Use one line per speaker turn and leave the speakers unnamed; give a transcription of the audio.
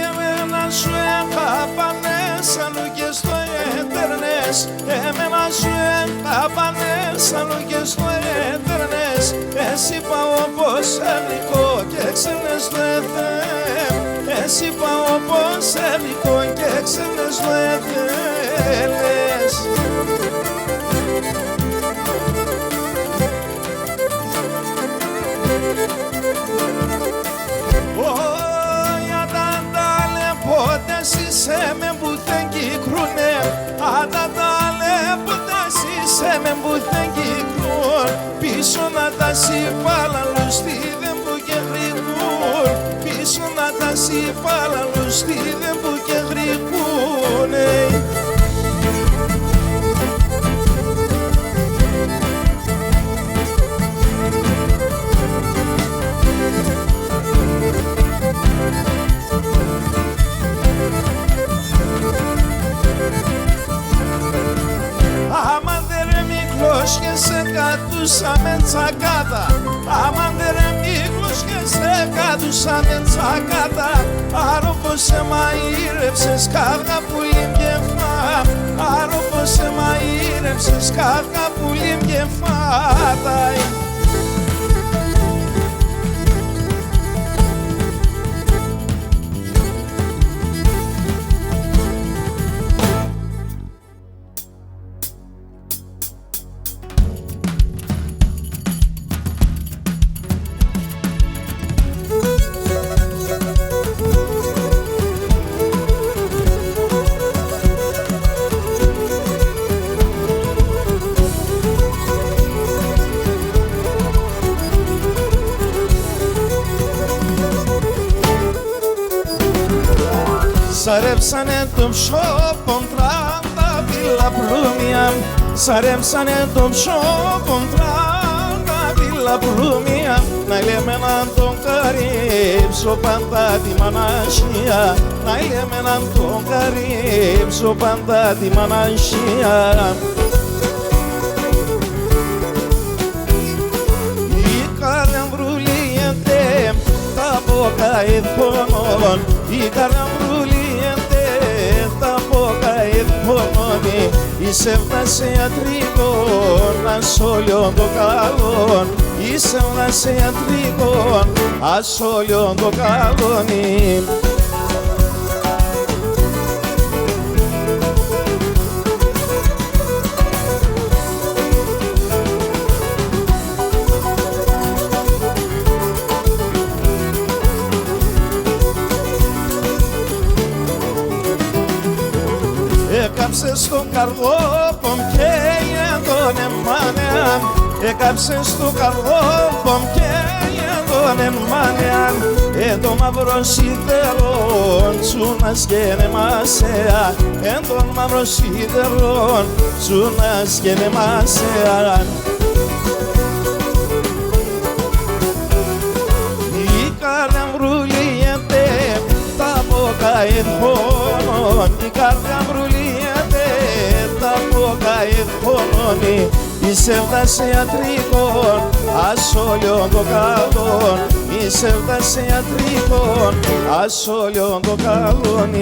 Εμένα σου έκαπανε αλλού και στο Ιντερνετ. Εμένα σου έκαπανε αλλού και στο Ιντερνετ. Εσύ πάω όπως ελληνικό και ξένες το ΕΘΕ. Εσύ πάω όπως ελληνικό και ξένες το ΕΘΕ. Σε με μπουθεν κυκρούνε, ατατάλε ποτές είσαι με μπουθεν κυκρούν. Πίσω να τα συμπάλαλους στίδεν που και γρηγούν. Πίσω να τα συμπάλαλους στίδεν που και γρηγούνε. Άμα δεν ρε Μίκλος και σε κατούσα με τσακάτα. Άμα δεν ρε Μίκλος και σε κατούσα με τσακάτα. Άρο πως σε μαΐρεψες καύγα πουλί και φά. Άρο πως σε μαΐρεψες καύγα πουλί και φάτα. Σαρέψανε το ψώπον 30 βίλα πλούμια. Σαρέψανε το ψώπον 30 βίλα πλούμια. Να λέμε να τον καρύψω πάντα τη μανασία. Να λέμε να τον καρύψω πάντα τη μανασία. Η καρδιά βρουλίεται τα πόκα ειδπονών. Η καρδιά είσαι βλασιατρικών, ασόλιον το καλόν. Είσαι βλασιατρικών, ασόλιον το καλόν. Έκαψες στο καρδόπομ και τον εμάνεαν. Έκαψες στο καρδόπομ και τον εμάνεαν. Το μαύρο σίδερον σου να σκενεμάσεα. Το μαύρο σίδερον σου να σκενεμάσεα. Η καρδιά βρουλίεται τα πόκα ειδπόνων. Η καρδιά βρουλίεται τα πόκα ειδπόνων. Είσαι βλασιατρικών, ασόλιον το καλόν. Είσαι βλασιατρικών, ασόλιον το καλόν.